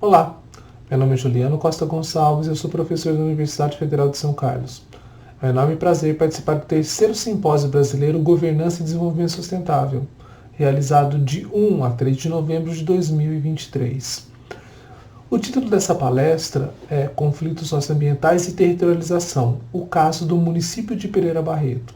Olá, meu nome é Juliano Costa Gonçalves e eu sou professor da Universidade Federal de São Carlos. É um enorme prazer participar do terceiro Simpósio Brasileiro Governança e Desenvolvimento Sustentável, realizado de 1 a 3 de novembro de 2023. O título dessa palestra é Conflitos Socioambientais e Territorialização, o caso do município de Pereira Barreto.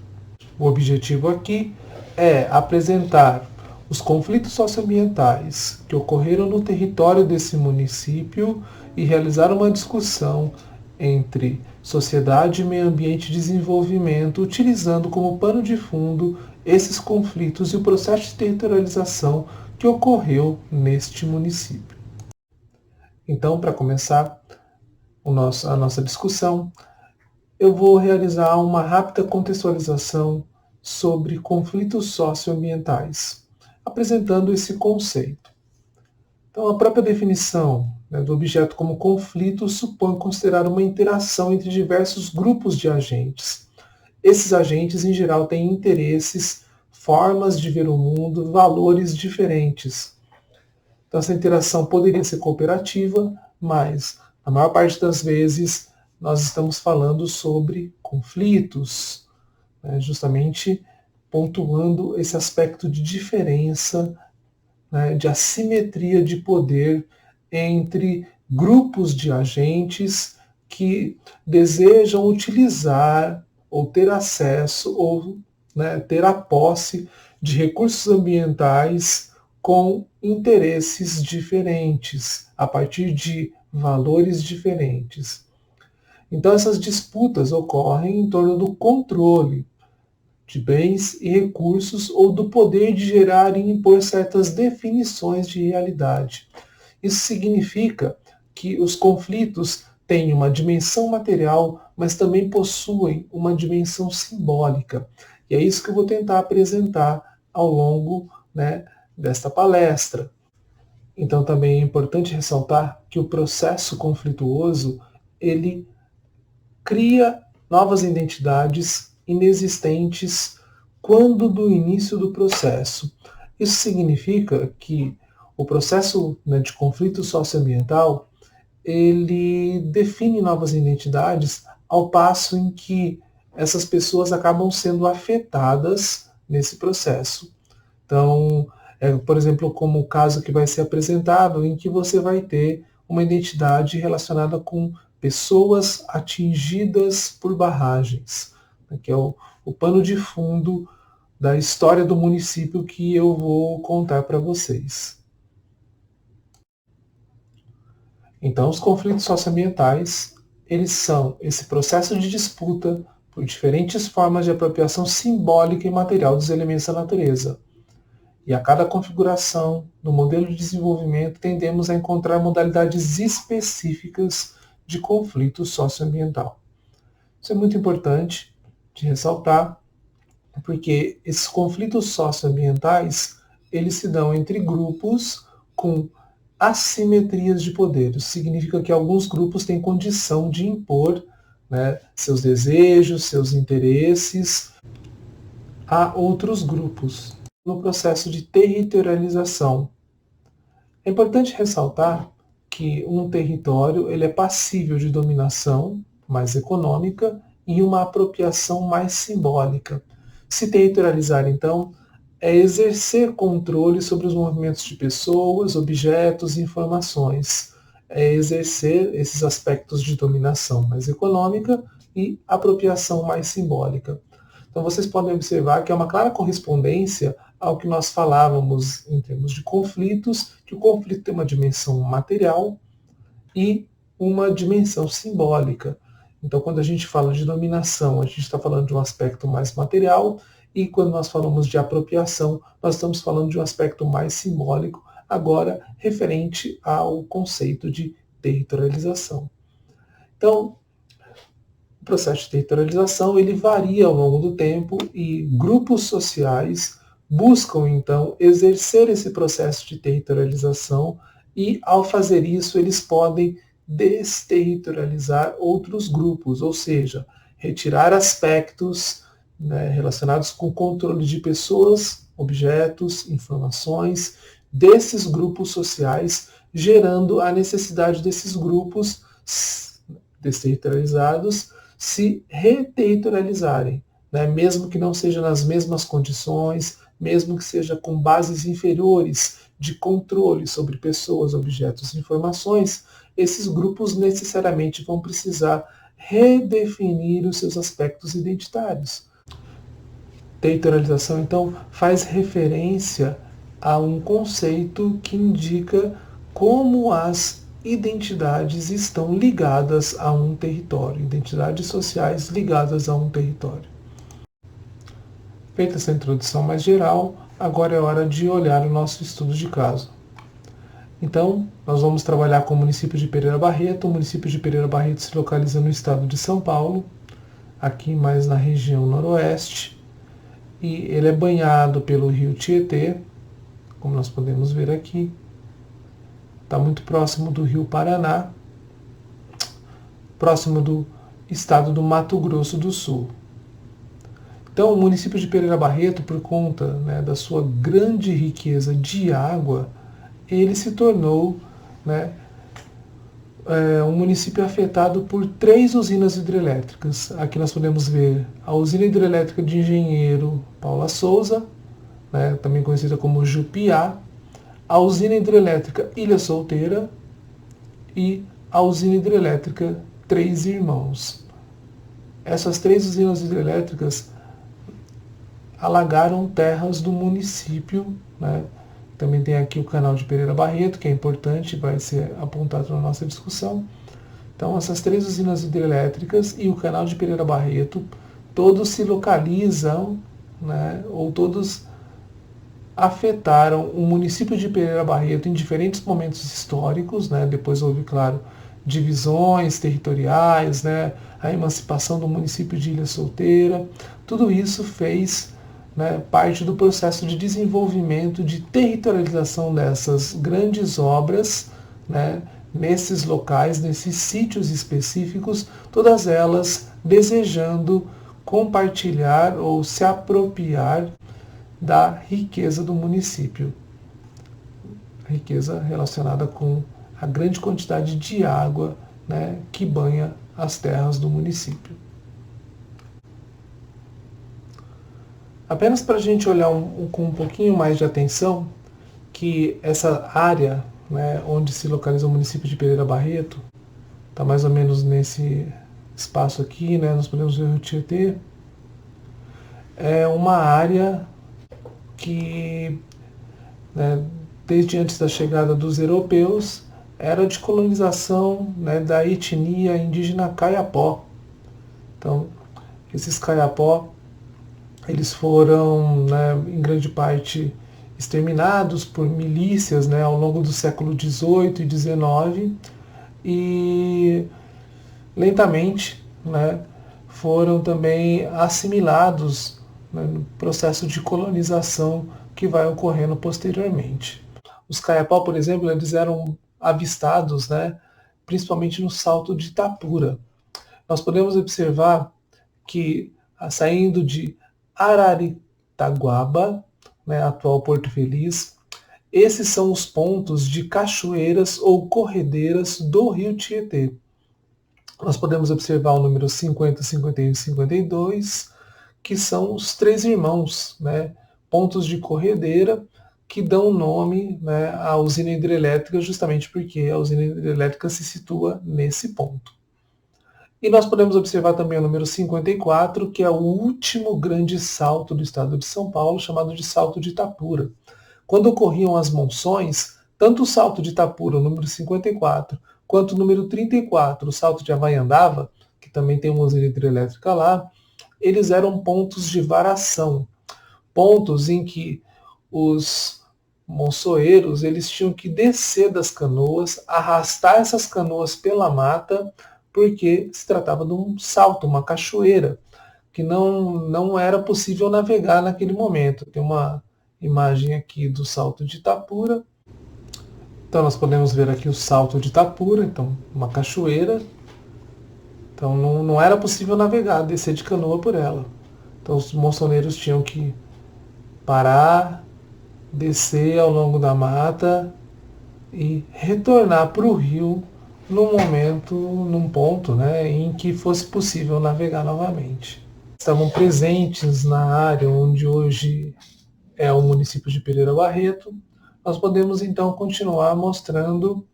O objetivo aqui é apresentar os conflitos socioambientais que ocorreram no território desse município e realizar uma discussão entre sociedade, meio ambiente e desenvolvimento, utilizando como pano de fundo esses conflitos e o processo de territorialização que ocorreu neste município. Então, para começar a nossa discussão, eu vou realizar uma rápida contextualização sobre conflitos socioambientais, apresentando esse conceito. Então, a própria definição do objeto como conflito supõe considerar uma interação entre diversos grupos de agentes. Esses agentes, em geral, têm interesses, formas de ver o mundo, valores diferentes. Então, essa interação poderia ser cooperativa, mas, na maior parte das vezes, nós estamos falando sobre conflitos, justamente pontuando esse aspecto de diferença, de assimetria de poder entre grupos de agentes que desejam utilizar ou ter acesso ou ter a posse de recursos ambientais com interesses diferentes, a partir de valores diferentes. Então essas disputas ocorrem em torno do controle de bens e recursos ou do poder de gerar e impor certas definições de realidade. Isso significa que os conflitos têm uma dimensão material, mas também possuem uma dimensão simbólica. E é isso que eu vou tentar apresentar ao longo desta palestra. Então também é importante ressaltar que o processo conflituoso, ele cria novas identidades inexistentes quando do início do processo. Isso significa que o processo de conflito socioambiental, ele define novas identidades ao passo em que essas pessoas acabam sendo afetadas nesse processo. Então, por exemplo, como o caso que vai ser apresentado, em que você vai ter uma identidade relacionada com pessoas atingidas por barragens, que é o pano de fundo da história do município que eu vou contar para vocês. Então, os conflitos socioambientais, eles são esse processo de disputa por diferentes formas de apropriação simbólica e material dos elementos da natureza. E a cada configuração do modelo de desenvolvimento, tendemos a encontrar modalidades específicas de conflito socioambiental. Isso é muito importante de ressaltar, porque esses conflitos socioambientais, eles se dão entre grupos com assimetrias de poder. Isso significa que alguns grupos têm condição de impor seus desejos, seus interesses a outros grupos no processo de territorialização. É importante ressaltar que um território ele é passível de dominação mais econômica e uma apropriação mais simbólica. Se territorializar, então, é exercer controle sobre os movimentos de pessoas, objetos e informações. É exercer esses aspectos de dominação mais econômica e apropriação mais simbólica. Então vocês podem observar que é uma clara correspondência ao que nós falávamos em termos de conflitos, que o conflito tem uma dimensão material e uma dimensão simbólica. Então, quando a gente fala de dominação, a gente está falando de um aspecto mais material, e quando nós falamos de apropriação, nós estamos falando de um aspecto mais simbólico, agora referente ao conceito de territorialização. Então, o processo de territorialização ele varia ao longo do tempo e grupos sociais buscam, então, exercer esse processo de territorialização e, ao fazer isso, eles podem desterritorializar outros grupos, ou seja, retirar aspectos relacionados com o controle de pessoas, objetos, informações desses grupos sociais, gerando a necessidade desses grupos desterritorializados se reterritorializarem, né? Mesmo que não seja nas mesmas condições, mesmo que seja com bases inferiores de controle sobre pessoas, objetos e informações, esses grupos necessariamente vão precisar redefinir os seus aspectos identitários. Territorialização, então, faz referência a um conceito que indica como as identidades estão ligadas a um território, identidades sociais ligadas a um território. Feita essa introdução mais geral, agora é hora de olhar o nosso estudo de caso. Então, nós vamos trabalhar com o município de Pereira Barreto. O município de Pereira Barreto se localiza no estado de São Paulo, aqui mais na região noroeste, e ele é banhado pelo rio Tietê, como nós podemos ver aqui. Está muito próximo do rio Paraná, próximo do estado do Mato Grosso do Sul. Então, o município de Pereira Barreto, por conta, né, da sua grande riqueza de água, ele se tornou, né, um município afetado por 3 usinas hidrelétricas. Aqui nós podemos ver a usina hidrelétrica de Engenheiro Paula Souza, né, também conhecida como Jupiá, a usina hidrelétrica Ilha Solteira e a usina hidrelétrica Três Irmãos. Essas 3 usinas hidrelétricas alagaram terras do município, né? Também tem aqui o canal de Pereira Barreto, que é importante, vai ser apontado na nossa discussão. Então, essas 3 usinas hidrelétricas e o canal de Pereira Barreto, todos se localizam, né, ou todos afetaram o município de Pereira Barreto em diferentes momentos históricos, né? Depois houve, claro, divisões territoriais, né? A emancipação do município de Ilha Solteira. Tudo isso fez, né, parte do processo de desenvolvimento, de territorialização dessas grandes obras, né, nesses locais, nesses sítios específicos, todas elas desejando compartilhar ou se apropriar da riqueza do município. Riqueza relacionada com a grande quantidade de água, né, que banha as terras do município. Apenas para a gente olhar com um pouquinho mais de atenção, que essa área, né, onde se localiza o município de Pereira Barreto, está mais ou menos nesse espaço aqui, né, nós podemos ver o Rio Tietê, é uma área que, né, desde antes da chegada dos europeus, era de colonização, né, da etnia indígena Kayapó. Então, esses Kayapó, eles foram, né, em grande parte exterminados por milícias, né, ao longo do século XVIII e XIX, e lentamente, né, foram também assimilados, né, no processo de colonização que vai ocorrendo posteriormente. Os Kayapó, por exemplo, eles eram avistados, né, principalmente no Salto de Itapura. Nós podemos observar que, saindo de Araritaguaba, né, atual Porto Feliz, esses são os pontos de cachoeiras ou corredeiras do rio Tietê. Nós podemos observar o número 50, 51 e 52, que são os 3 irmãos, né, pontos de corredeira que dão nome, né, à usina hidrelétrica, justamente porque a usina hidrelétrica se situa nesse ponto. E nós podemos observar também o número 54, que é o último grande salto do estado de São Paulo, chamado de Salto de Itapura. Quando ocorriam as monções, tanto o Salto de Itapura, o número 54, quanto o número 34, o Salto de Havaiandava, que também tem uma usina hidrelétrica lá, eles eram pontos de varação, pontos em que os monçoeiros eles tinham que descer das canoas, arrastar essas canoas pela mata, porque se tratava de um salto, uma cachoeira, que não era possível navegar naquele momento. Tem uma imagem aqui do Salto de Itapura. Então nós podemos ver aqui o Salto de Itapura, então uma cachoeira. Então não era possível navegar, descer de canoa por ela. Então os monçoneiros tinham que parar, descer ao longo da mata e retornar para o rio num ponto, né, em que fosse possível navegar novamente. Estavam presentes na área onde hoje é o município de Pereira Barreto. Nós podemos então continuar mostrando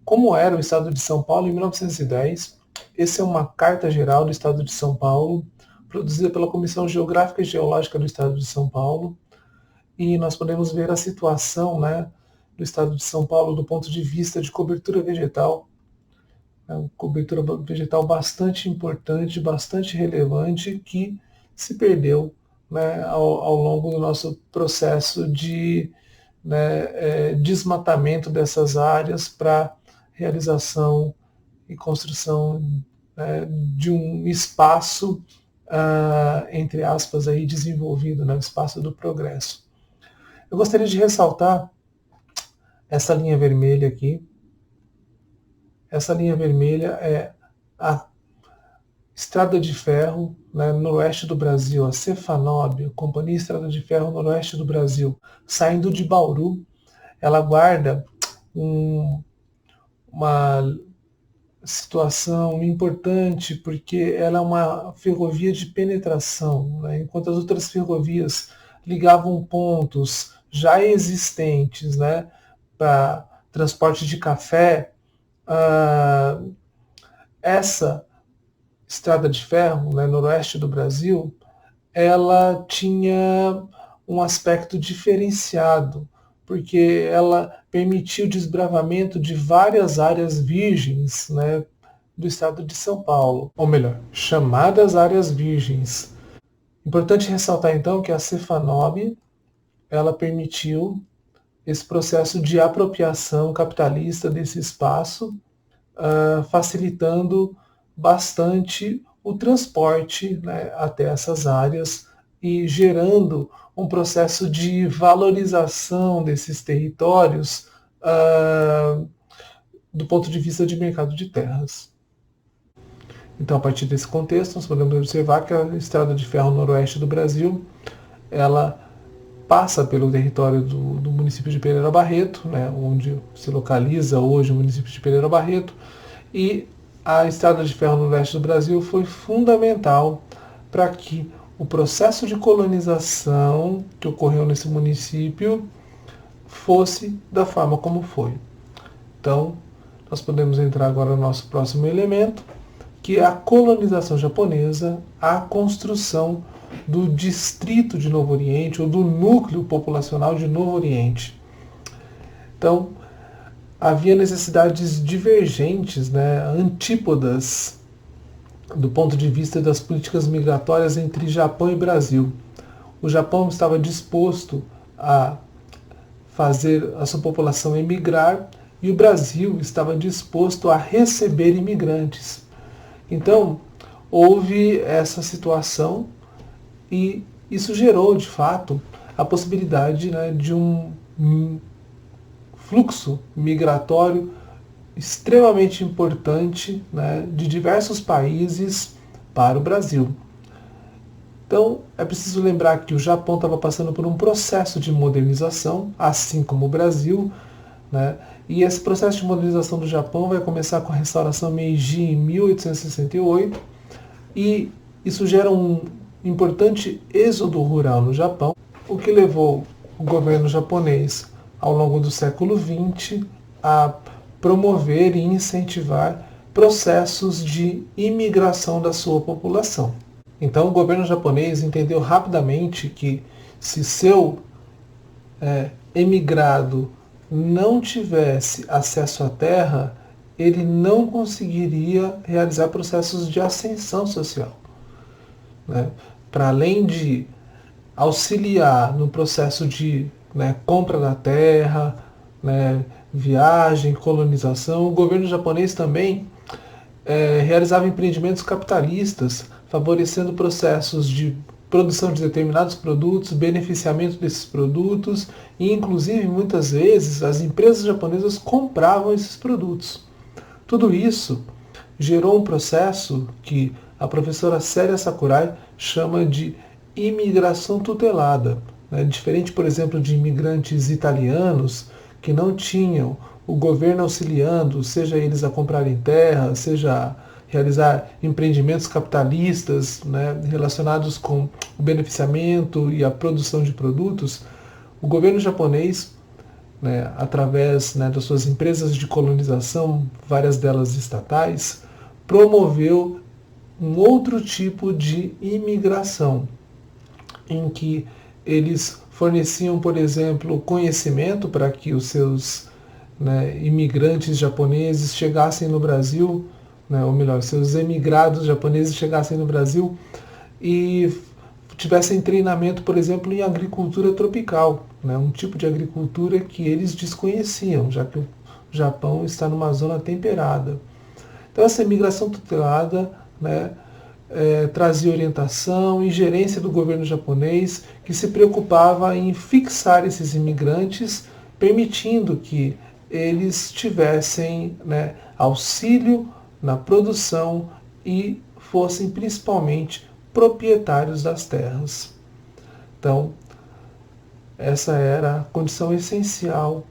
como era o estado de São Paulo em 1910. Essa é uma carta geral do estado de São Paulo, produzida pela Comissão Geográfica e Geológica do estado de São Paulo. E nós podemos ver a situação, né, do estado de São Paulo do ponto de vista de cobertura vegetal. É uma cobertura vegetal bastante importante, bastante relevante, que se perdeu, né, ao longo do nosso processo de, né, desmatamento dessas áreas para realização e construção, né, de um espaço, entre aspas, aí, desenvolvido, né, o espaço do progresso. Eu gostaria de ressaltar essa linha vermelha aqui. Essa linha vermelha é a Estrada de Ferro, né, noroeste do Brasil, a Cefanob, a Companhia Estrada de Ferro Noroeste do Brasil, saindo de Bauru. Ela guarda uma situação importante, porque ela é uma ferrovia de penetração, né, enquanto as outras ferrovias ligavam pontos já existentes, né, para transporte de café. Essa Estrada de Ferro, né, noroeste do Brasil, ela tinha um aspecto diferenciado, porque ela permitiu o desbravamento de várias áreas virgens, né, do estado de São Paulo, ou melhor, chamadas áreas virgens. Importante ressaltar então que a Cefanob, ela permitiu esse processo de apropriação capitalista desse espaço, facilitando bastante o transporte, né, até essas áreas e gerando um processo de valorização desses territórios, do ponto de vista de mercado de terras. Então, a partir desse contexto, nós podemos observar que a Estrada de Ferro Noroeste do Brasil, ela passa pelo território do município de Pereira Barreto, né, onde se localiza hoje o município de Pereira Barreto, e a Estrada de Ferro Noroeste do Brasil foi fundamental para que o processo de colonização que ocorreu nesse município fosse da forma como foi. Então, nós podemos entrar agora no nosso próximo elemento, que é a colonização japonesa, a construção do distrito de Novo Oriente, ou do núcleo populacional de Novo Oriente. Então, havia necessidades divergentes, né, antípodas, do ponto de vista das políticas migratórias entre Japão e Brasil. O Japão estava disposto a fazer a sua população emigrar e o Brasil estava disposto a receber imigrantes. Então, houve essa situação e isso gerou, de fato, a possibilidade, né, de um fluxo migratório extremamente importante, né, de diversos países para o Brasil. Então, é preciso lembrar que o Japão estava passando por um processo de modernização, assim como o Brasil, né, e esse processo de modernização do Japão vai começar com a restauração Meiji em 1868, e isso gera um importante êxodo rural no Japão, o que levou o governo japonês, ao longo do século XX, a promover e incentivar processos de imigração da sua população. Então, o governo japonês entendeu rapidamente que, se seu emigrado não tivesse acesso à terra, ele não conseguiria realizar processos de ascensão social, né? Para além de auxiliar no processo de, né, compra da terra, né, viagem, colonização, o governo japonês também realizava empreendimentos capitalistas, favorecendo processos de produção de determinados produtos, beneficiamento desses produtos, e inclusive muitas vezes as empresas japonesas compravam esses produtos. Tudo isso gerou um processo que a professora Célia Sakurai chama de imigração tutelada, né? Diferente, por exemplo, de imigrantes italianos que não tinham o governo auxiliando, seja eles a comprarem terra, seja a realizar empreendimentos capitalistas, né, relacionados com o beneficiamento e a produção de produtos, o governo japonês, né, através, né, das suas empresas de colonização, várias delas estatais, promoveu um outro tipo de imigração, em que eles forneciam, por exemplo, conhecimento para que os seus, né, imigrantes japoneses chegassem no Brasil, né, ou melhor, seus emigrados japoneses chegassem no Brasil e tivessem treinamento, por exemplo, em agricultura tropical, né, um tipo de agricultura que eles desconheciam, já que o Japão está numa zona temperada. Então essa imigração tutelada, né, trazia orientação e gerência do governo japonês, que se preocupava em fixar esses imigrantes, permitindo que eles tivessem, né, auxílio na produção e fossem principalmente proprietários das terras. Então, essa era a condição essencial,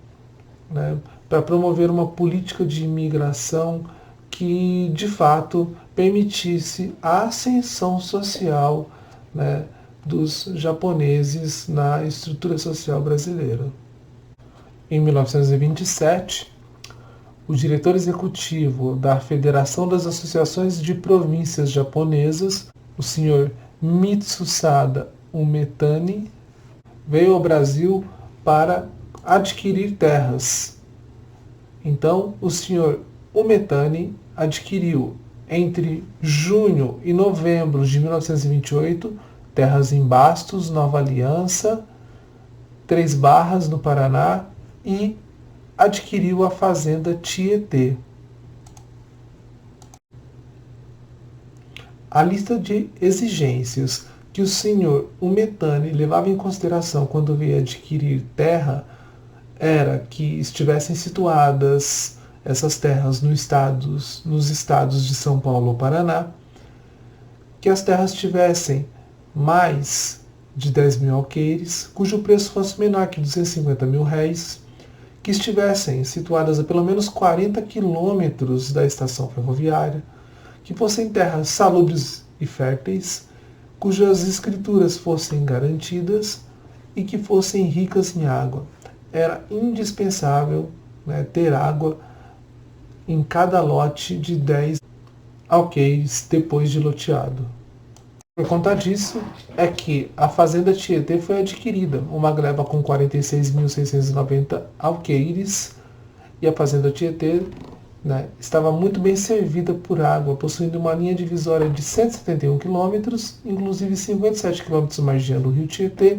né, para promover uma política de imigração que, de fato, permitisse a ascensão social, né, dos japoneses na estrutura social brasileira. Em 1927, o diretor executivo da Federação das Associações de Províncias Japonesas, o Sr. Mitsusada Umetani, veio ao Brasil para adquirir terras. Então, o Sr. Umetani adquiriu, entre junho e novembro de 1928, terras em Bastos, Nova Aliança, Três Barras, no Paraná, e adquiriu a fazenda Tietê. A lista de exigências que o Sr. Umetani levava em consideração quando veio adquirir terra era que estivessem situadas essas terras nos estados de São Paulo ou Paraná, que as terras tivessem mais de 10 mil alqueires, cujo preço fosse menor que 250 mil réis, que estivessem situadas a pelo menos 40 quilômetros da estação ferroviária, que fossem terras salubres e férteis, cujas escrituras fossem garantidas e que fossem ricas em água. Era indispensável, né, ter água em cada lote de 10 alqueires depois de loteado. Por conta disso, é que a fazenda Tietê foi adquirida, uma gleba com 46.690 alqueires, e a fazenda Tietê, né, estava muito bem servida por água, possuindo uma linha divisória de 171 km, inclusive 57 km margeando o rio Tietê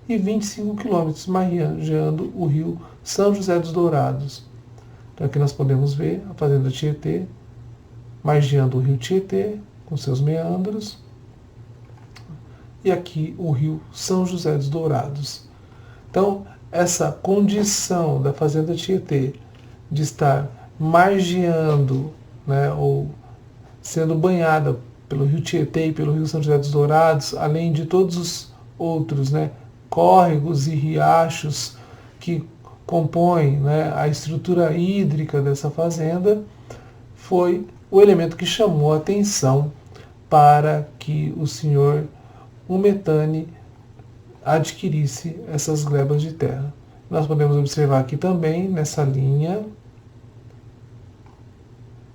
e 25 km margeando o rio São José dos Dourados. Então aqui nós podemos ver a fazenda Tietê margeando o rio Tietê com seus meandros, e aqui o rio São José dos Dourados. Então, essa condição da fazenda Tietê de estar margeando, né, ou sendo banhada pelo rio Tietê e pelo rio São José dos Dourados, além de todos os outros, né, córregos e riachos que compõem, né, a estrutura hídrica dessa fazenda, foi o elemento que chamou a atenção para que o senhor Umetani adquirisse essas glebas de terra. Nós podemos observar aqui também, nessa linha,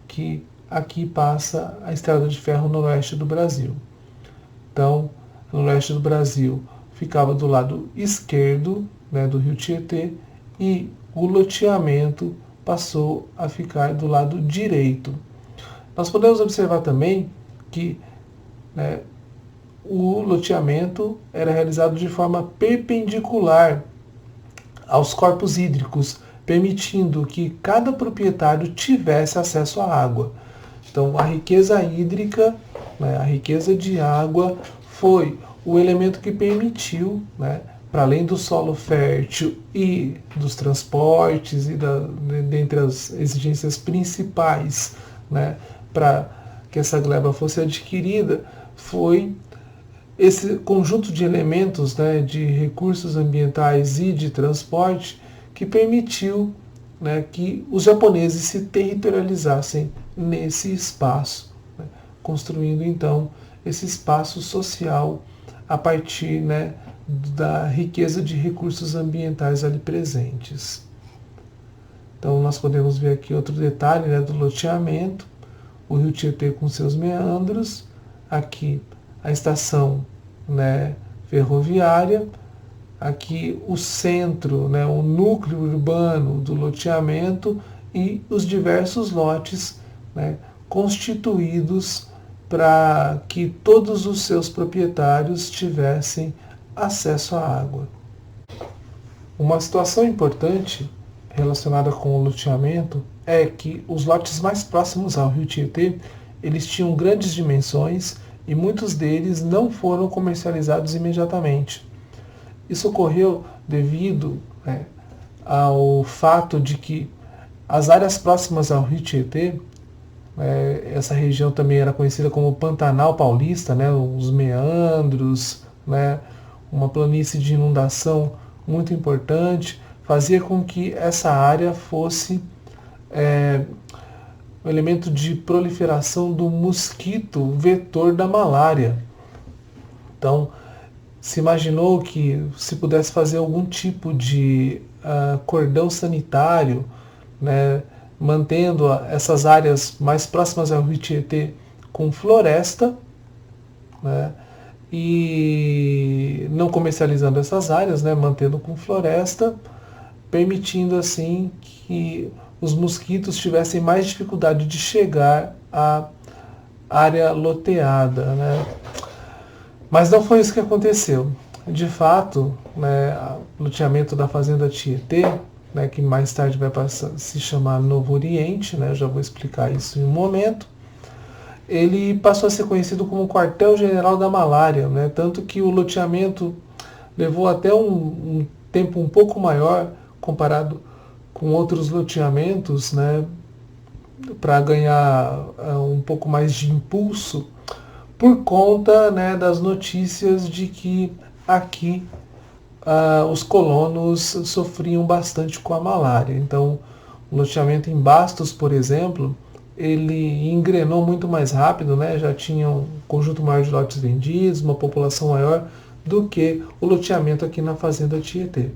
que aqui passa a estrada de ferro no oeste do Brasil. Então, no oeste do Brasil ficava do lado esquerdo, né, do rio Tietê, e o loteamento passou a ficar do lado direito. Nós podemos observar também que, né, o loteamento era realizado de forma perpendicular aos corpos hídricos, permitindo que cada proprietário tivesse acesso à água. Então, a riqueza hídrica, né, a riqueza de água, foi o elemento que permitiu, né, para além do solo fértil e dos transportes, e dentre as exigências principais, né, para que essa gleba fosse adquirida, foi esse conjunto de elementos, né, de recursos ambientais e de transporte, que permitiu, né, que os japoneses se territorializassem nesse espaço, né, construindo então esse espaço social a partir, né, da riqueza de recursos ambientais ali presentes. Então nós podemos ver aqui outro detalhe, né, do loteamento, o rio Tietê com seus meandros, aqui a estação, né, ferroviária, aqui o centro, né, o núcleo urbano do loteamento e os diversos lotes, né, constituídos para que todos os seus proprietários tivessem acesso à água. Uma situação importante relacionada com o loteamento é que os lotes mais próximos ao rio Tietê, eles tinham grandes dimensões e muitos deles não foram comercializados imediatamente. Isso ocorreu devido, né, ao fato de que as áreas próximas ao rio Tietê, essa região também era conhecida como Pantanal Paulista, né, os meandros, né, uma planície de inundação muito importante, fazia com que essa área fosse um elemento de proliferação do mosquito vetor da malária. Então, se imaginou que se pudesse fazer algum tipo de cordão sanitário, né, mantendo essas áreas mais próximas ao rio Tietê com floresta, né, e não comercializando essas áreas, né, mantendo com floresta, permitindo assim que os mosquitos tivessem mais dificuldade de chegar à área loteada, né? Mas não foi isso que aconteceu. De fato, né, o loteamento da Fazenda Tietê, né, que mais tarde vai passar a se chamar Novo Oriente, né, já vou explicar isso em um momento, ele passou a ser conhecido como quartel-general da malária, né, tanto que o loteamento levou até um tempo um pouco maior comparado com outros loteamentos, né, para ganhar um pouco mais de impulso, por conta, né, das notícias de que aqui os colonos sofriam bastante com a malária. Então, o loteamento em Bastos, por exemplo, ele engrenou muito mais rápido, né, já tinha um conjunto maior de lotes vendidos, uma população maior do que o loteamento aqui na Fazenda Tietê.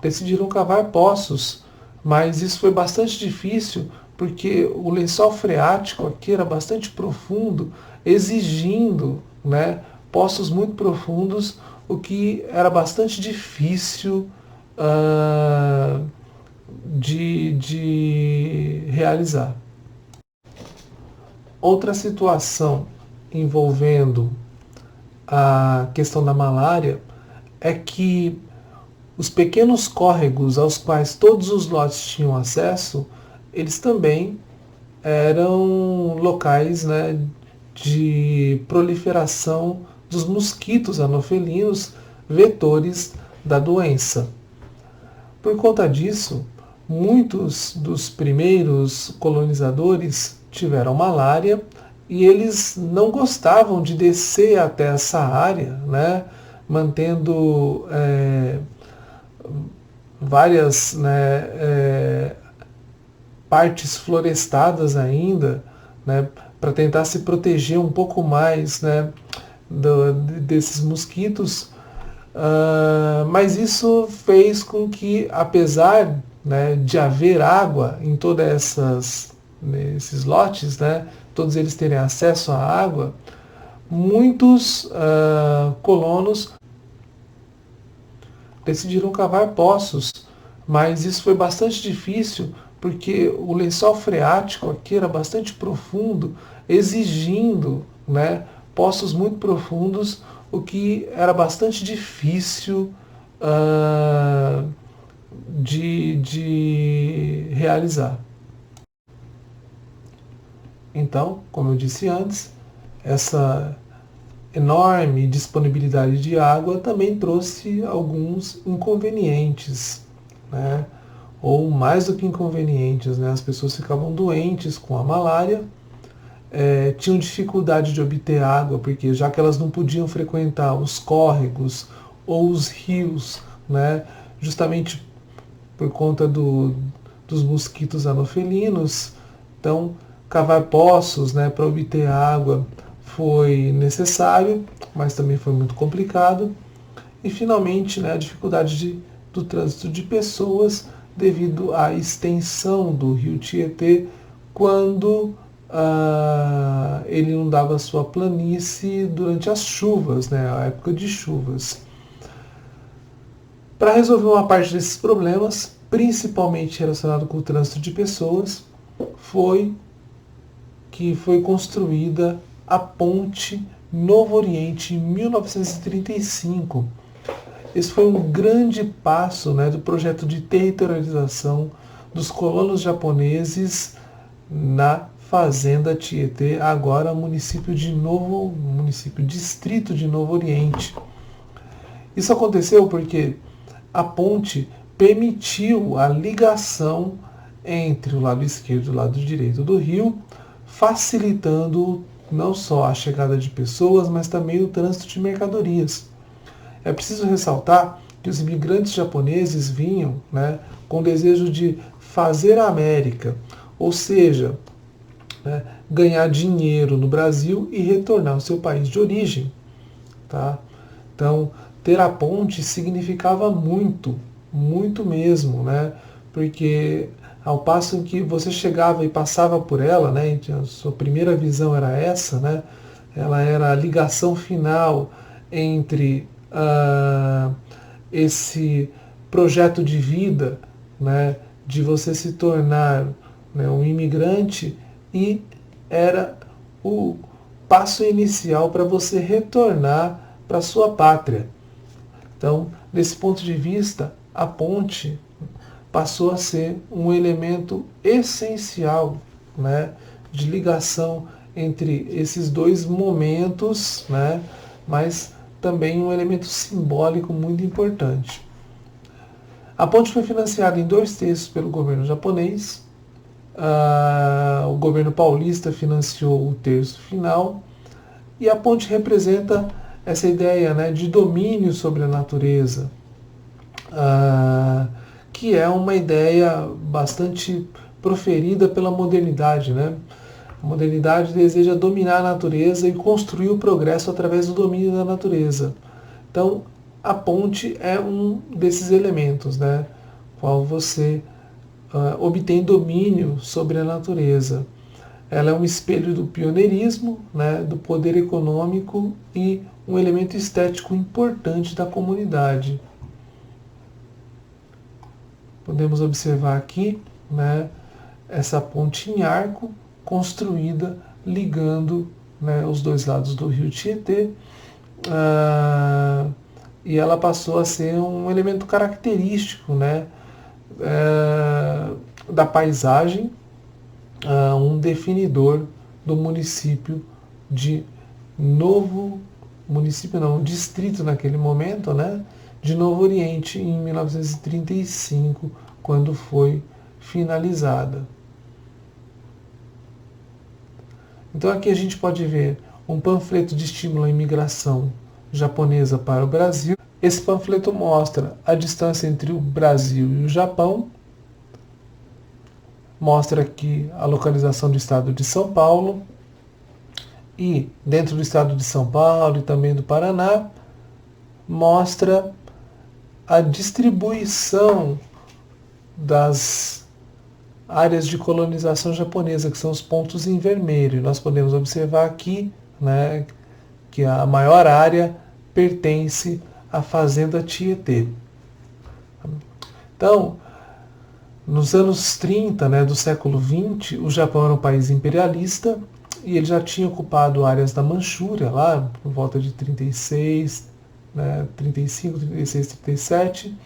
Decidiram cavar poços, mas isso foi bastante difícil porque o lençol freático aqui era bastante profundo, exigindo, né, poços muito profundos, o que era bastante difícil de realizar. Outra situação envolvendo a questão da malária é que os pequenos córregos aos quais todos os lotes tinham acesso, eles também eram locais, né, de proliferação dos mosquitos anofelinos, vetores da doença. Por conta disso, muitos dos primeiros colonizadores tiveram malária e eles não gostavam de descer até essa área, né, mantendo várias, né, partes florestadas ainda, né, para tentar se proteger um pouco mais, né, desses mosquitos, mas isso fez com que, apesar, né, de haver água em todos esses lotes, né, todos eles terem acesso à água, muitos colonos decidiram cavar poços, mas isso foi bastante difícil porque o lençol freático aqui era bastante profundo, exigindo, né, poços muito profundos, o que era bastante difícil de realizar. Então, como eu disse antes, essa enorme disponibilidade de água também trouxe alguns inconvenientes, né? Ou mais do que inconvenientes, né? As pessoas ficavam doentes com a malária, tinham dificuldade de obter água, porque já que elas não podiam frequentar os córregos ou os rios né, justamente por conta dos mosquitos anofelinos. Então, cavar poços, né, para obter água foi necessário, mas também foi muito complicado. E, finalmente, né, a dificuldade do trânsito de pessoas devido à extensão do rio Tietê quando ele não dava sua planície durante as chuvas, né, a época de chuvas. Para resolver uma parte desses problemas, principalmente relacionado com o trânsito de pessoas, foi construída a Ponte Novo Oriente em 1935. Esse foi um grande passo, né, do projeto de territorialização dos colonos japoneses na Fazenda Tietê, agora distrito de Novo Oriente. Isso aconteceu porque a ponte permitiu a ligação entre o lado esquerdo e o lado direito do rio, facilitando não só a chegada de pessoas, mas também o trânsito de mercadorias. É preciso ressaltar que os imigrantes japoneses vinham, né, com o desejo de fazer a América, ou seja, né, ganhar dinheiro no Brasil e retornar ao seu país de origem. Tá? Então, ter a ponte significava muito, muito mesmo, né? Porque ao passo em que você chegava e passava por ela, né, a sua primeira visão era essa, né? Ela era a ligação final entre esse projeto de vida, né, de você se tornar, né, um imigrante, e era o passo inicial para você retornar para sua pátria. Então, desse ponto de vista, a ponte passou a ser um elemento essencial, né, de ligação entre esses dois momentos, né, mas também um elemento simbólico muito importante. A ponte foi financiada em 2/3 pelo governo japonês. O governo paulista financiou o terço final. E a ponte representa essa ideia, né, de domínio sobre a natureza, que é uma ideia bastante proferida pela modernidade, né? A modernidade deseja dominar a natureza e construir o progresso através do domínio da natureza. Então, a ponte é um desses elementos, né, qual você obtém domínio sobre a natureza. Ela é um espelho do pioneirismo, né, do poder econômico e um elemento estético importante da comunidade. Podemos observar aqui, né, essa ponte em arco construída ligando, né, os dois lados do rio Tietê, e ela passou a ser um elemento característico, né, da paisagem, um definidor do município de distrito naquele momento, né, de Novo Oriente, em 1935, quando foi finalizada. Então aqui a gente pode ver um panfleto de estímulo à imigração japonesa para o Brasil. Esse panfleto mostra a distância entre o Brasil e o Japão, mostra aqui a localização do estado de São Paulo, e dentro do estado de São Paulo e também do Paraná, mostra a distribuição das áreas de colonização japonesa, que são os pontos em vermelho. Nós podemos observar aqui, né, que a maior área pertence à Fazenda Tietê. Então, nos anos 30, né, do século XX, o Japão era um país imperialista e ele já tinha ocupado áreas da Manchúria, lá por volta de 36, né, 35, 36, 37,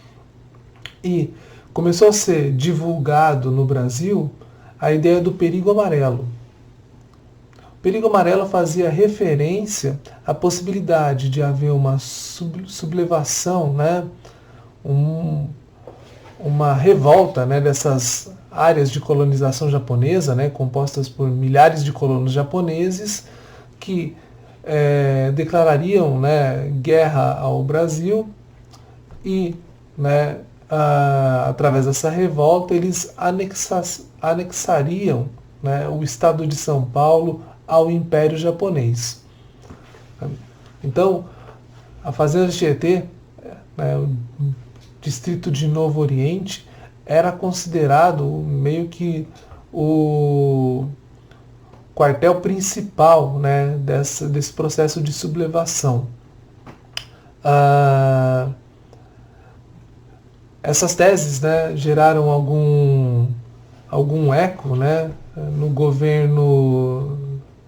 e começou a ser divulgado no Brasil a ideia do perigo amarelo. O perigo amarelo fazia referência à possibilidade de haver uma sublevação, né, uma revolta, né, dessas áreas de colonização japonesa, né, compostas por milhares de colonos japoneses que declarariam, né, guerra ao Brasil e, né, através dessa revolta, eles anexariam, né, o estado de São Paulo ao Império Japonês. Então, a Fazenda de Tietê, né, o distrito de Novo Oriente, era considerado meio que o quartel principal, né, desse processo de sublevação. Essas teses, né, geraram algum eco, né, no governo,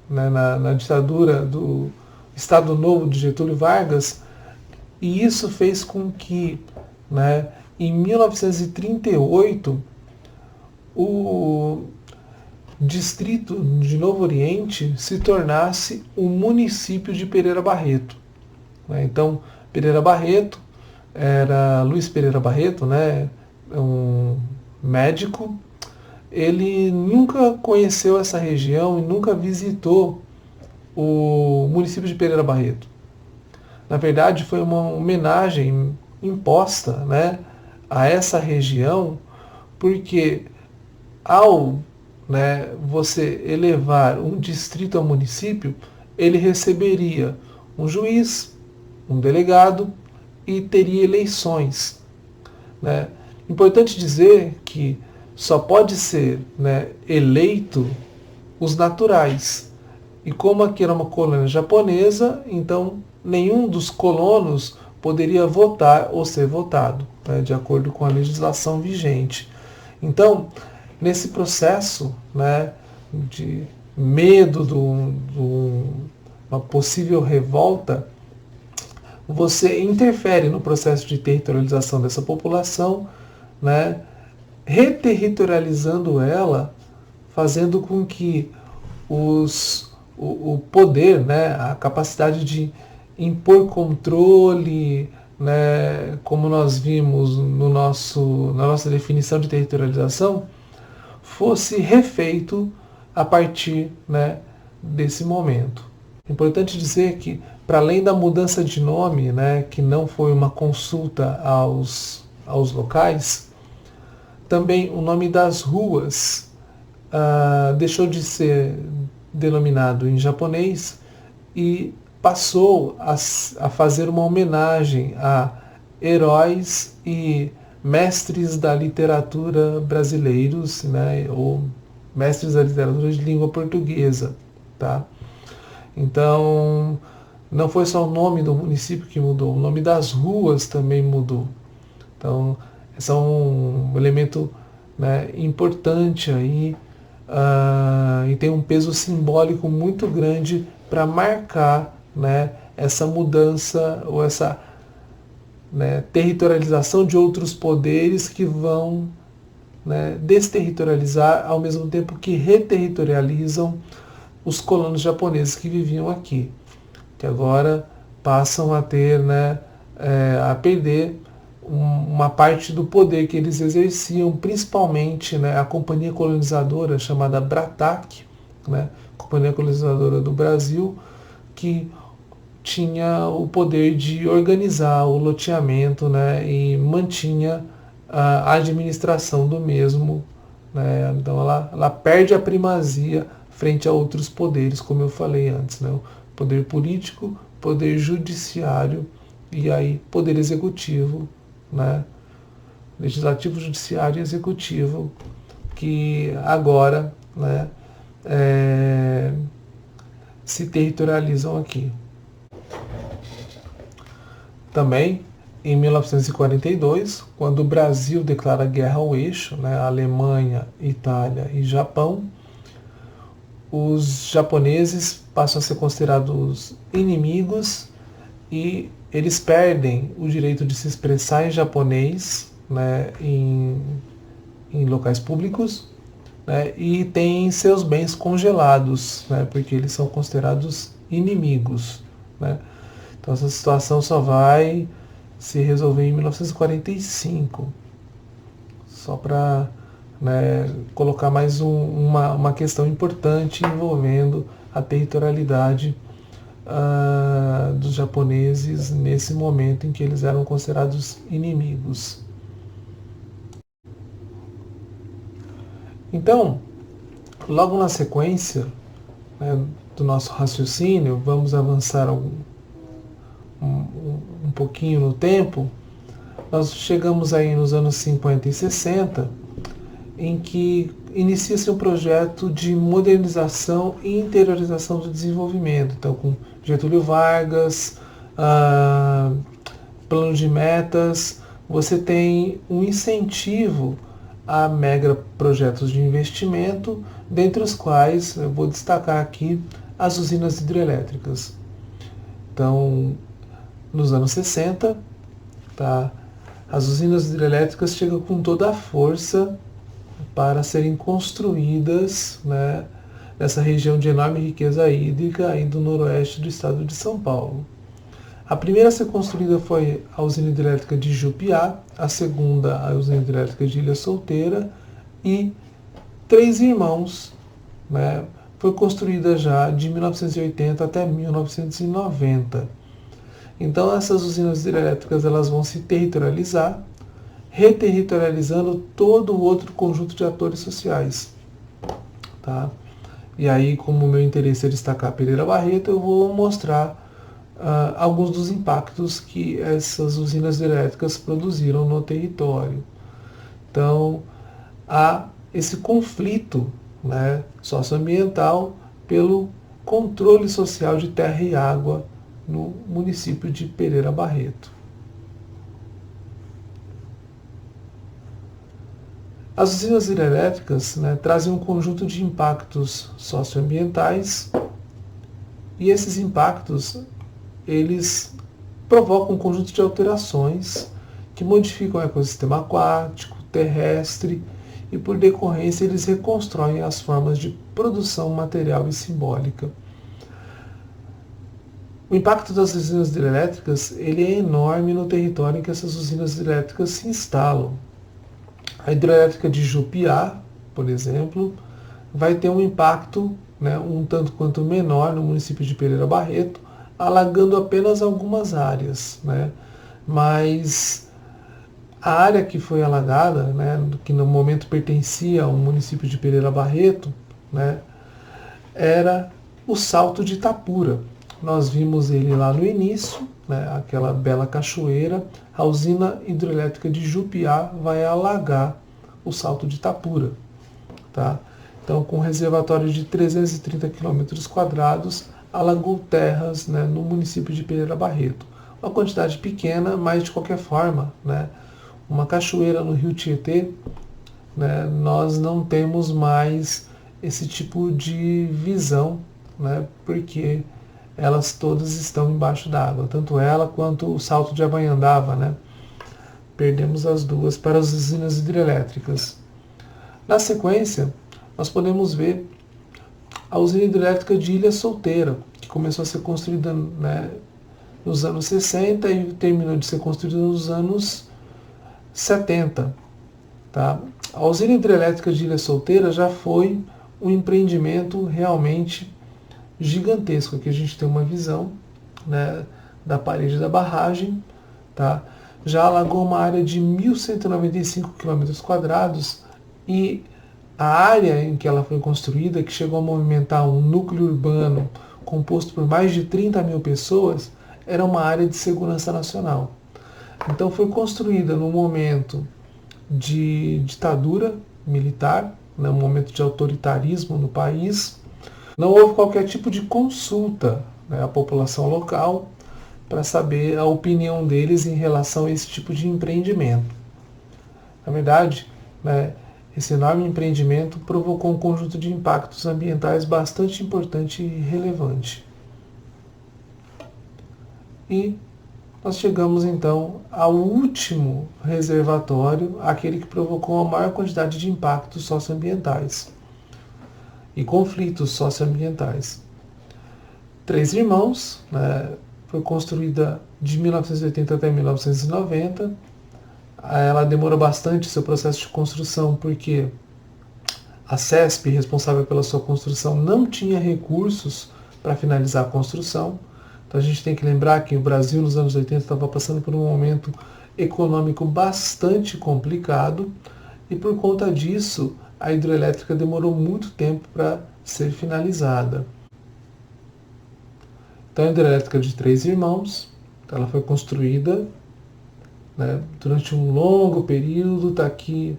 né, na ditadura do Estado Novo de Getúlio Vargas, e isso fez com que, né, em 1938, o distrito de Novo Oriente se tornasse o município de Pereira Barreto. Então, Pereira Barreto era Luiz Pereira Barreto, né, um médico. Ele nunca conheceu essa região e nunca visitou o município de Pereira Barreto. Na verdade, foi uma homenagem imposta, né, a essa região, porque ao, né, você elevar um distrito a município, ele receberia um juiz, um delegado e teria eleições, né? Importante dizer que só pode ser, né, eleito os naturais. E como aqui era uma colônia japonesa, então nenhum dos colonos poderia votar ou ser votado, né, de acordo com a legislação vigente. Então, nesse processo, né, de medo de uma possível revolta, você interfere no processo de territorialização dessa população, né, reterritorializando ela, fazendo com que o poder, né, a capacidade de impor controle, né, como nós vimos na nossa definição de territorialização, fosse refeito a partir, né, desse momento. Importante dizer que, para além da mudança de nome, né, que não foi uma consulta aos locais, também o nome das ruas deixou de ser denominado em japonês e passou a fazer uma homenagem a heróis e mestres da literatura brasileiros, né, ou mestres da literatura de língua portuguesa, tá? Então, não foi só o nome do município que mudou, o nome das ruas também mudou. Então, esse é um elemento, né, importante aí, e tem um peso simbólico muito grande para marcar, né, essa mudança ou essa, né, territorialização de outros poderes que vão, né, desterritorializar ao mesmo tempo que reterritorializam os colonos japoneses que viviam aqui, que agora passam a ter, né, a perder uma parte do poder que eles exerciam, principalmente, né, a companhia colonizadora chamada Brataque, né, companhia colonizadora do Brasil, que tinha o poder de organizar o loteamento, né, e mantinha a administração do mesmo, né. Então ela perde a primazia frente a outros poderes, como eu falei antes, né, o poder político, poder judiciário e aí poder executivo, né, legislativo, judiciário e executivo, que agora, né, se territorializam aqui. Também, em 1942, quando o Brasil declara guerra ao eixo, né, Alemanha, Itália e Japão, os japoneses passam a ser considerados inimigos e eles perdem o direito de se expressar em japonês, né, em locais públicos, né, e têm seus bens congelados, né, porque eles são considerados inimigos, né. Então essa situação só vai se resolver em 1945. Só para, né, colocar mais uma questão importante envolvendo a territorialidade dos japoneses nesse momento em que eles eram considerados inimigos. Então, logo na sequência, né, do nosso raciocínio, vamos avançar um pouquinho no tempo. Nós chegamos aí nos anos 50 e 60, em que inicia-se um projeto de modernização e interiorização do desenvolvimento. Então, com Getúlio Vargas, plano de metas, você tem um incentivo a mega projetos de investimento, dentre os quais eu vou destacar aqui as usinas hidrelétricas. Então, nos anos 60, tá, as usinas hidrelétricas chegam com toda a força para serem construídas, né, nessa região de enorme riqueza hídrica aí do noroeste do estado de São Paulo. A primeira a ser construída foi a usina hidrelétrica de Jupiá, a segunda a usina hidrelétrica de Ilha Solteira e Três Irmãos, né, foi construída já de 1980 até 1990. Então essas usinas hidrelétricas elas vão se territorializar, reterritorializando todo o outro conjunto de atores sociais. Tá? E aí, como o meu interesse é destacar Pereira Barreto, eu vou mostrar alguns dos impactos que essas usinas hidrelétricas produziram no território. Então, há esse conflito, né, socioambiental pelo controle social de terra e água no município de Pereira Barreto. As usinas hidrelétricas, né, trazem um conjunto de impactos socioambientais e esses impactos eles provocam um conjunto de alterações que modificam o ecossistema aquático, terrestre e, por decorrência, eles reconstroem as formas de produção material e simbólica. O impacto das usinas hidrelétricas ele é enorme no território em que essas usinas hidrelétricas se instalam. A hidrelétrica de Jupiá, por exemplo, vai ter um impacto, né, um tanto quanto menor no município de Pereira Barreto, alagando apenas algumas áreas, né? Mas a área que foi alagada, né, que no momento pertencia ao município de Pereira Barreto, né, era o Salto de Itapura. Nós vimos ele lá no início, né, aquela bela cachoeira. A usina hidrelétrica de Jupiá vai alagar o Salto de Itapura. Tá? Então, com um reservatório de 330 km², alagou terras, né, no município de Pereira Barreto. Uma quantidade pequena, mas de qualquer forma, né, uma cachoeira no rio Tietê, né, nós não temos mais esse tipo de visão, né, porque elas todas estão embaixo d'água, tanto ela quanto o Salto de Avanhandava, né? Perdemos as duas para as usinas hidrelétricas. Na sequência, nós podemos ver a usina hidrelétrica de Ilha Solteira, que começou a ser construída, né, nos anos 60 e terminou de ser construída nos anos 70. Tá? A usina hidrelétrica de Ilha Solteira já foi um empreendimento realmente gigantesco. Aqui a gente tem uma visão, né, da parede da barragem. Tá? Já alagou uma área de 1.195 km² e a área em que ela foi construída, que chegou a movimentar um núcleo urbano composto por mais de 30 mil pessoas, era uma área de segurança nacional. Então foi construída num momento de ditadura militar, num momento de autoritarismo no país. Não houve qualquer tipo de consulta, né, à população local para saber a opinião deles em relação a esse tipo de empreendimento. Na verdade, né, esse enorme empreendimento provocou um conjunto de impactos ambientais bastante importante e relevante. E nós chegamos então ao último reservatório, aquele que provocou a maior quantidade de impactos socioambientais e conflitos socioambientais. Três Irmãos, né, foi construída de 1980 até 1990. Ela demorou bastante seu processo de construção porque a CESP, responsável pela sua construção, não tinha recursos para finalizar a construção. Então a gente tem que lembrar que o Brasil nos anos 80 estava passando por um momento econômico bastante complicado e por conta disso a hidrelétrica demorou muito tempo para ser finalizada. Então a hidrelétrica de Três Irmãos, ela foi construída, né, durante um longo período. Está aqui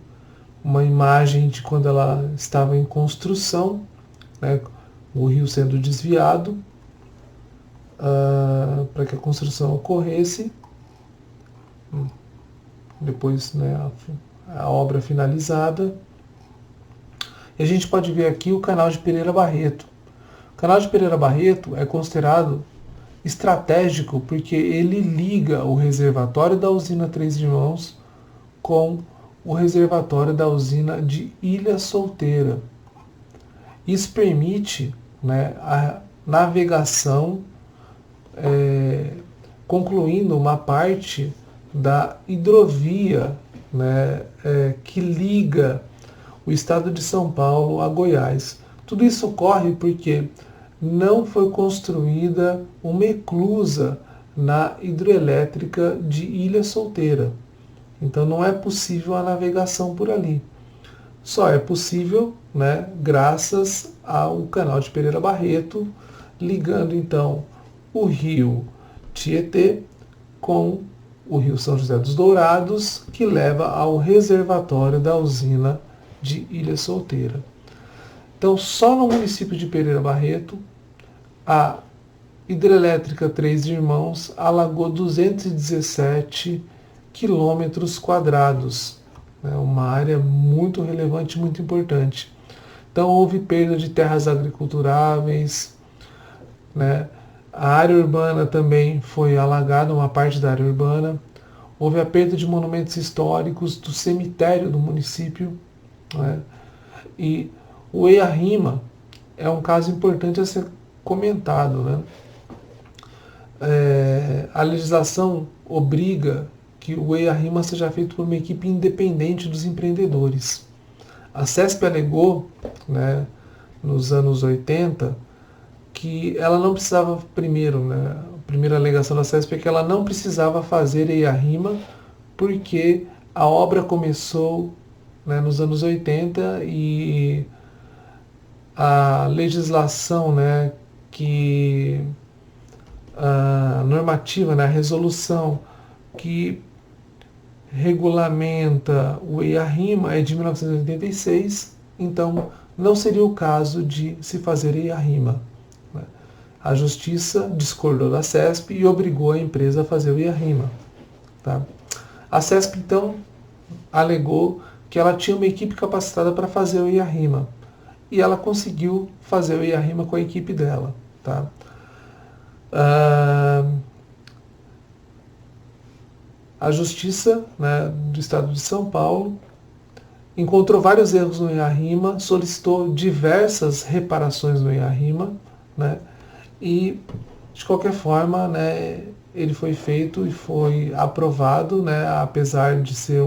uma imagem de quando ela estava em construção, né, o rio sendo desviado para que a construção ocorresse. Depois, né, a obra finalizada. E a gente pode ver aqui o canal de Pereira Barreto. O canal de Pereira Barreto é considerado estratégico porque ele liga o reservatório da usina Três Irmãos com o reservatório da usina de Ilha Solteira. Isso permite, né, a navegação, concluindo uma parte da hidrovia, né, que liga o estado de São Paulo a Goiás. Tudo isso ocorre porque não foi construída uma eclusa na hidrelétrica de Ilha Solteira. Então não é possível a navegação por ali. Só é possível, né, graças ao canal de Pereira Barreto, ligando então o rio Tietê com o rio São José dos Dourados, que leva ao reservatório da usina de Ilha Solteira. Então, só no município de Pereira Barreto, a hidrelétrica Três Irmãos alagou 217 quilômetros quadrados. É uma área muito relevante, muito importante. Então, houve perda de terras agriculturáveis, né? A área urbana também foi alagada, uma parte da área urbana. Houve a perda de monumentos históricos do cemitério do município, né? E o EIA-RIMA é um caso importante a ser comentado, né? A legislação obriga que o EIA-RIMA seja feito por uma equipe independente dos empreendedores. A CESP alegou, né, nos anos 80, que ela não precisava, a primeira alegação da CESP é que ela não precisava fazer EIA-RIMA porque a obra começou, né, nos anos 80 e a legislação, né, a normativa, né, a resolução que regulamenta o EIA-RIMA é de 1986, então não seria o caso de se fazer EIA-RIMA. A Justiça discordou da CESP e obrigou a empresa a fazer o EIA-RIMA. Tá? A CESP, então, alegou que ela tinha uma equipe capacitada para fazer o EIA-RIMA. E ela conseguiu fazer o EIA-RIMA com a equipe dela. Tá? A Justiça, né, do Estado de São Paulo encontrou vários erros no EIA-RIMA, solicitou diversas reparações no EIA-RIMA, né, e, de qualquer forma, né, ele foi feito e foi aprovado, né, apesar de ser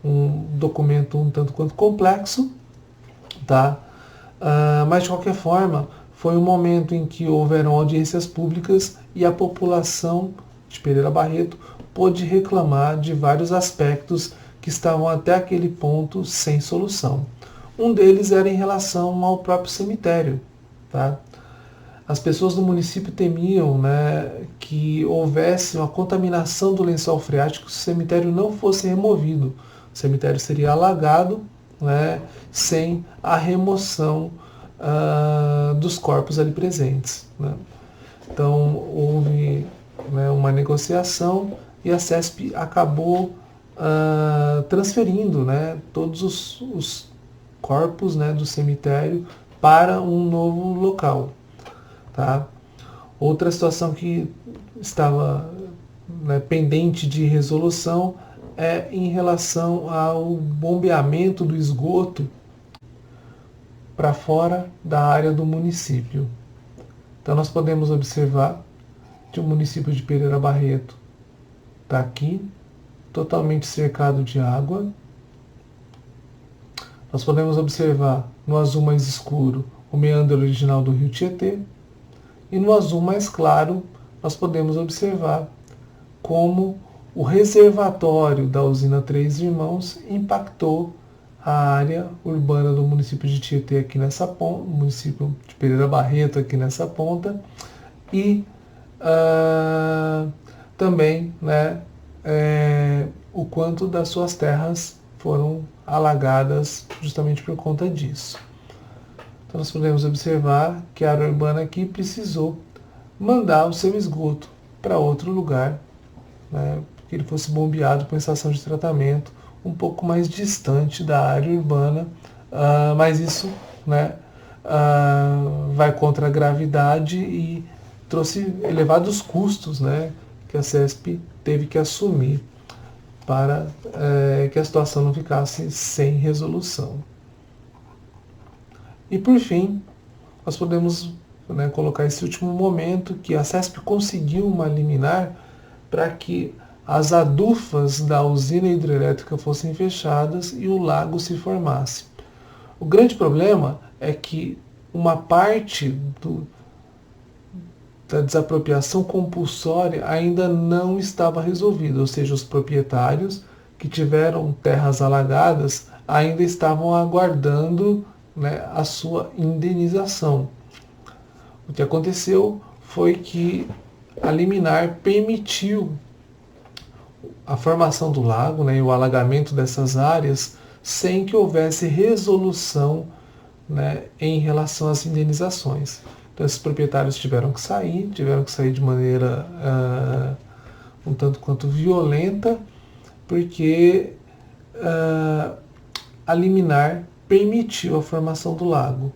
um documento um tanto quanto complexo, tá? Mas, de qualquer forma, foi um momento em que houveram audiências públicas e a população de Pereira Barreto pôde reclamar de vários aspectos que estavam até aquele ponto sem solução. Um deles era em relação ao próprio cemitério. Tá? As pessoas do município temiam, né, que houvesse uma contaminação do lençol freático se o cemitério não fosse removido. O cemitério seria alagado, né, sem a remoção dos corpos ali presentes. Né? Então houve, né, uma negociação e a CESP acabou transferindo, né, todos os corpos, né, do cemitério para um novo local. Tá? Outra situação que estava, né, pendente de resolução é em relação ao bombeamento do esgoto para fora da área do município. Então nós podemos observar que o município de Pereira Barreto está aqui, totalmente cercado de água. Nós podemos observar no azul mais escuro o meandro original do rio Tietê e no azul mais claro nós podemos observar como o reservatório da usina Três Irmãos impactou a área urbana do município de Tietê aqui nessa ponta, município de Pereira Barreto aqui nessa ponta, e também, né, o quanto das suas terras foram alagadas justamente por conta disso. Então nós podemos observar que a área urbana aqui precisou mandar o seu esgoto para outro lugar, né, que ele fosse bombeado para uma estação de tratamento um pouco mais distante da área urbana, mas isso, né, vai contra a gravidade e trouxe elevados custos, né, que a CESP teve que assumir para que a situação não ficasse sem resolução. E por fim, nós podemos, né, colocar esse último momento que a CESP conseguiu uma liminar para que as adufas da usina hidrelétrica fossem fechadas e o lago se formasse. O grande problema é que uma parte da desapropriação compulsória ainda não estava resolvida, ou seja, os proprietários que tiveram terras alagadas ainda estavam aguardando, né, a sua indenização. O que aconteceu foi que a liminar permitiu a formação do lago, né, e o alagamento dessas áreas sem que houvesse resolução, né, em relação às indenizações. Então esses proprietários tiveram que sair de maneira um tanto quanto violenta, porque a liminar permitiu a formação do lago.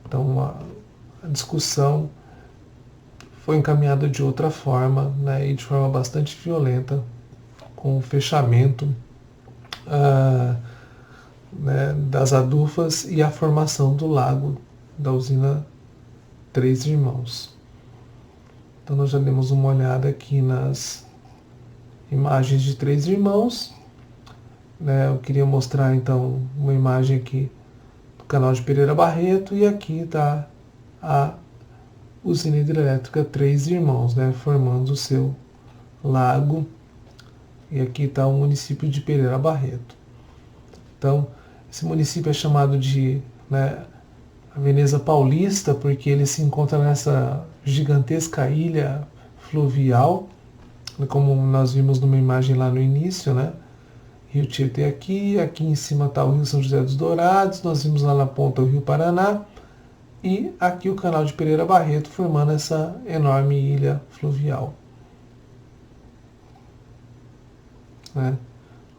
Então a discussão foi encaminhada de outra forma, né, e de forma bastante violenta, com o fechamento né, das adufas e a formação do lago da usina Três Irmãos. Então nós já demos uma olhada aqui nas imagens de Três Irmãos, né? Eu queria mostrar então uma imagem aqui do canal de Pereira Barreto, e aqui está a usina hidrelétrica Três Irmãos, né, formando o seu lago, e aqui está o município de Pereira Barreto. Então esse município é chamado de, né, a Veneza Paulista, porque ele se encontra nessa gigantesca ilha fluvial, como nós vimos numa imagem lá no início, né? Rio Tietê aqui em cima está o Rio São José dos Dourados, nós vimos lá na ponta o Rio Paraná, e aqui o canal de Pereira Barreto formando essa enorme ilha fluvial. Né?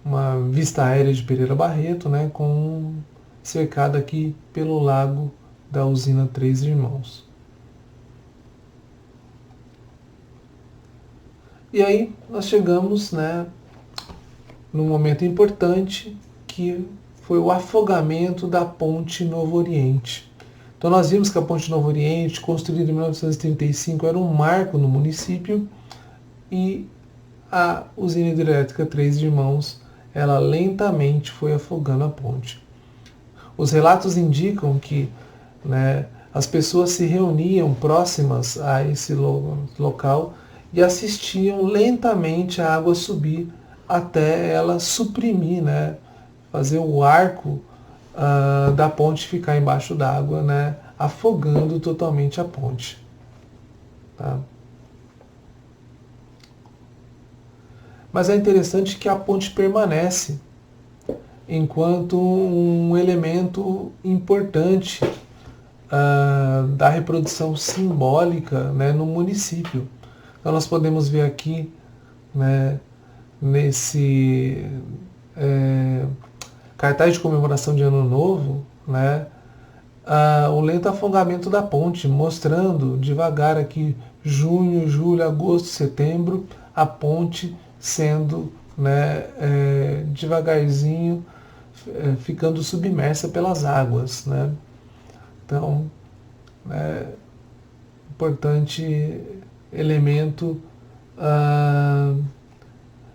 Uma vista aérea de Pereira Barreto, né, cercada aqui pelo lago da usina Três Irmãos. E aí nós chegamos, né, num momento importante, que foi o afogamento da Ponte Novo Oriente. Então nós vimos que a Ponte Novo Oriente, construída em 1935, era um marco no município, e a usina hidrelétrica Três Irmãos, ela lentamente foi afogando a ponte. Os relatos indicam que, né, as pessoas se reuniam próximas a esse local e assistiam lentamente a água subir até ela suprimir, né, fazer o arco da ponte ficar embaixo d'água, né, afogando totalmente a ponte. Tá? Mas é interessante que a ponte permanece enquanto um elemento importante da reprodução simbólica, né, no município. Então nós podemos ver aqui, né, nesse cartaz de comemoração de Ano Novo, né, o lento afogamento da ponte, mostrando devagar aqui junho, julho, agosto, setembro, a ponte sendo, né, devagarzinho ficando submersa pelas águas, né? Então, importante elemento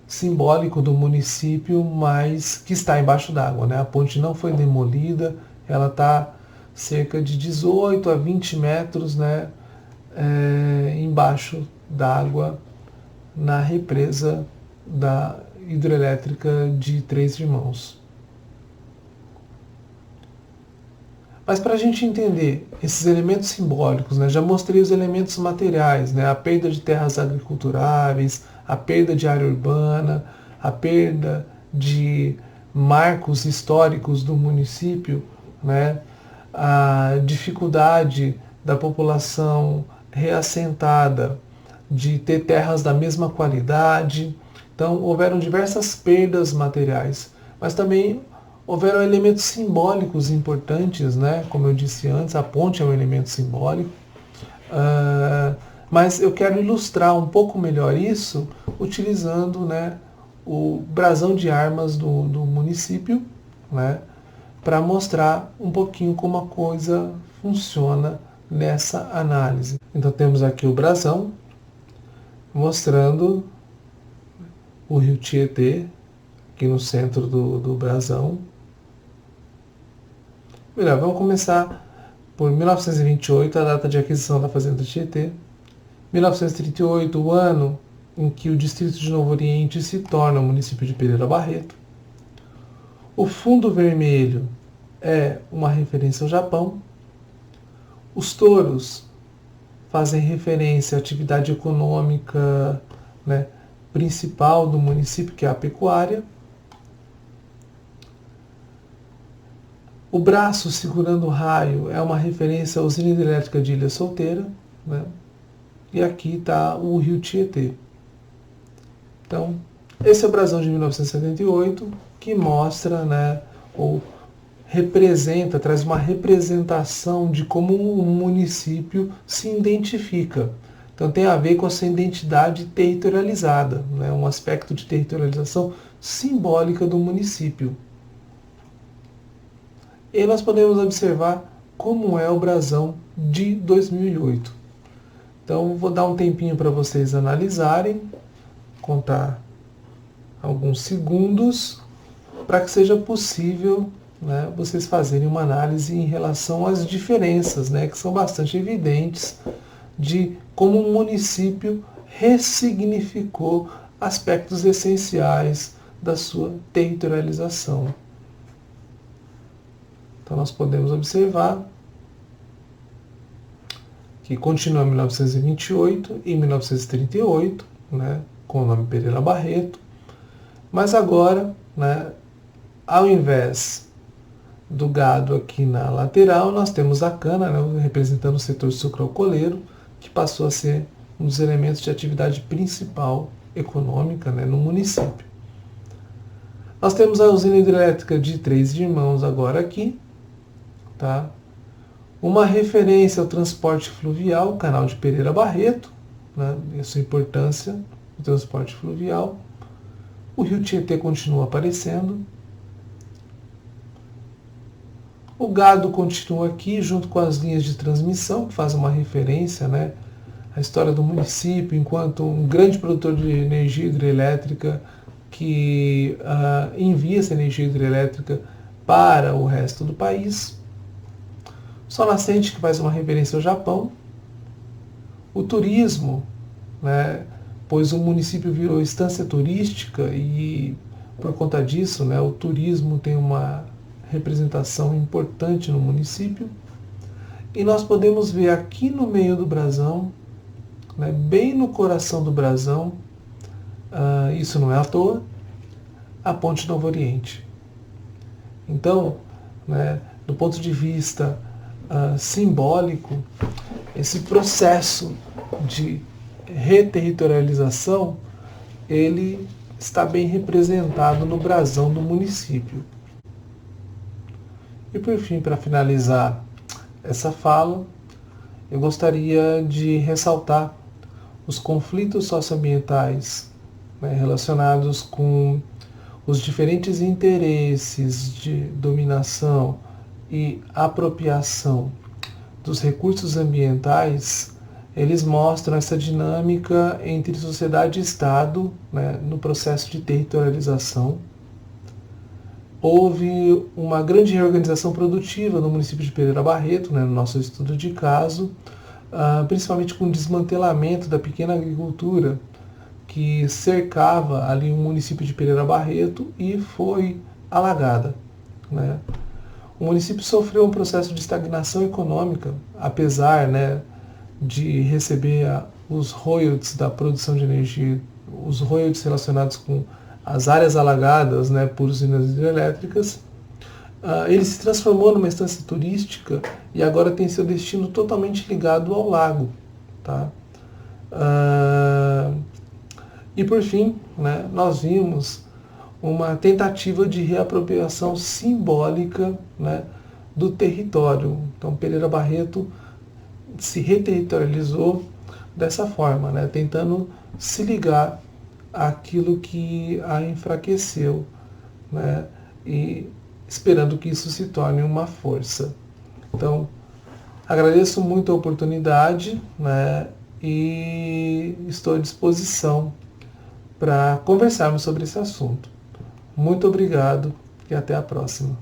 simbólico do município, mas que está embaixo d'água, né? A ponte não foi demolida, ela está cerca de 18 a 20 metros, né, embaixo d'água na represa da hidrelétrica de Três Irmãos. Mas para a gente entender esses elementos simbólicos, né, já mostrei os elementos materiais, né, a perda de terras agriculturáveis, a perda de área urbana, a perda de marcos históricos do município, né, a dificuldade da população reassentada de ter terras da mesma qualidade. Então, houveram diversas perdas materiais, mas também houveram elementos simbólicos importantes, né? Como eu disse antes, a ponte é um elemento simbólico. Mas eu quero ilustrar um pouco melhor isso utilizando, né, o brasão de armas do município, né, para mostrar um pouquinho como a coisa funciona nessa análise. Então temos aqui o brasão mostrando o rio Tietê, aqui no centro do brasão. Melhor, vamos começar por 1928, a data de aquisição da Fazenda Tietê. 1938, o ano em que o distrito de Novo Oriente se torna o município de Pereira Barreto. O fundo vermelho é uma referência ao Japão. Os touros fazem referência à atividade econômica, né, principal do município, que é a pecuária. O braço segurando o raio é uma referência à usina hidrelétrica de Ilha Solteira, né? E aqui está o rio Tietê. Então, esse é o brasão de 1978, que mostra, né, ou representa, traz uma representação de como o município se identifica. Então tem a ver com a sua identidade territorializada, né, um aspecto de territorialização simbólica do município. E nós podemos observar como é o brasão de 2008. Então vou dar um tempinho para vocês analisarem, contar alguns segundos, para que seja possível, né, vocês fazerem uma análise em relação às diferenças, né, que são bastante evidentes, de como o município ressignificou aspectos essenciais da sua territorialização. Então nós podemos observar que continua em 1928 e 1938, né, com o nome Pereira Barreto, mas agora, né, ao invés do gado aqui na lateral, nós temos a cana, né, representando o setor sucroalcooleiro, que passou a ser um dos elementos de atividade principal econômica, né, no município. Nós temos a usina hidrelétrica de Três Irmãos agora aqui, tá? Uma referência ao transporte fluvial, o canal de Pereira Barreto, né, e a sua importância no transporte fluvial. O rio Tietê continua aparecendo. O gado continua aqui, junto com as linhas de transmissão, que fazem uma referência, né, à história do município, enquanto um grande produtor de energia hidrelétrica que envia essa energia hidrelétrica para o resto do país. O sol nascente, que faz uma referência ao Japão. O turismo, né, pois o município virou estância turística e, por conta disso, né, o turismo tem uma representação importante no município. E nós podemos ver aqui no meio do brasão, né, bem no coração do brasão, isso não é à toa, a Ponte Novo Oriente. Então, né, do ponto de vista simbólico, esse processo de reterritorialização, ele está bem representado no brasão do município. E por fim, para finalizar essa fala, eu gostaria de ressaltar os conflitos socioambientais, né, relacionados com os diferentes interesses de dominação e apropriação dos recursos ambientais. Eles mostram essa dinâmica entre sociedade e Estado, né, no processo de territorialização. Houve uma grande reorganização produtiva no município de Pereira Barreto, né, no nosso estudo de caso, principalmente com o desmantelamento da pequena agricultura que cercava ali o município de Pereira Barreto e foi alagada, né? O município sofreu um processo de estagnação econômica, apesar, né, de receber os royalties da produção de energia, os royalties relacionados com as áreas alagadas, né, por usinas hidrelétricas. Ele se transformou numa estância turística e agora tem seu destino totalmente ligado ao lago. Tá? E por fim, né, nós vimos uma tentativa de reapropriação simbólica, né, do território. Então Pereira Barreto se reterritorializou dessa forma, né, tentando se ligar àquilo que a enfraqueceu, né, e esperando que isso se torne uma força. Então, agradeço muito a oportunidade, né, e estou à disposição para conversarmos sobre esse assunto. Muito obrigado e até a próxima.